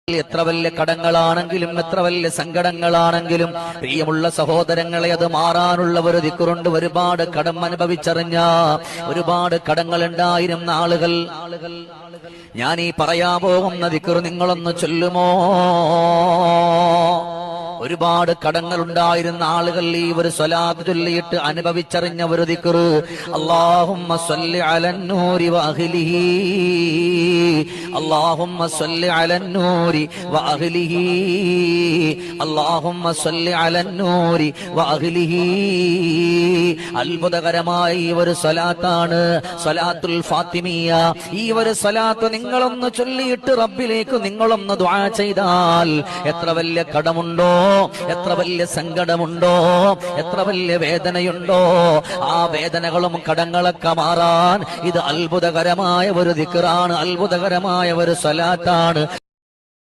എത്ര വലിയ കടങ്ങളാണെങ്കിലും എത്ര വലിയ സങ്കടങ്ങളാണെങ്കിലും പ്രിയമുള്ള സഹോദരങ്ങളെ, അത് മാറാനുള്ള ഒരു ദിക്റുണ്ട്. ഒരുപാട് കടം അനുഭവിച്ചറിഞ്ഞ, ഒരുപാട് കടങ്ങൾ ഉണ്ടായിരുന്ന ആളുകൾ, ഞാൻ ഈ പറയാൻ പോകുന്ന ദിക്റ് നിങ്ങളൊന്ന് ചൊല്ലുമോ? ഒരുപാട് കടങ്ങൾ ഉണ്ടായിരുന്ന ആളുകൾ ഈ ഒരു സ്വലാത്ത് ചൊല്ലിയിട്ട് അനുഭവിച്ചറിഞ്ഞ ഒരു ദിക്റ്, അല്ലാഹുമ്മ സ്വല്ലി അലന്നൂരി വഅഹ്ലിഹി, അല്ലാഹുമ്മ സ്വല്ലി അലന്നൂരി വഅഹ്ലിഹി, അല്ലാഹുമ്മ സ്വല്ലി അലന്നൂരി വഅഹ്ലിഹി. അത്ഭുതകരമായ ഈ ഒരു സ്വലാത്താണ് സ്വലാത്തുൽ ഫാത്തിമിയ. ഈ ഒരു സ്വലാത്ത് നിങ്ങളൊന്ന് ചൊല്ലിയിട്ട് റബ്ബിലേക്ക് നിങ്ങളൊന്ന് ദുആ ചെയ്താൽ, എത്ര വലിയ കടമുണ്ടോ, എത്ര വലിയ സങ്കടമുണ്ടോ, എത്ര വലിയ വേദനയുണ്ടോ, ആ വേദനകളും കടങ്ങളൊക്കെ മാറാൻ ഇത് അത്ഭുതകരമായ ഒരു ദിക്റാണ്, അത്ഭുതകരമായ ഒരു സ്വലാത്താണ്.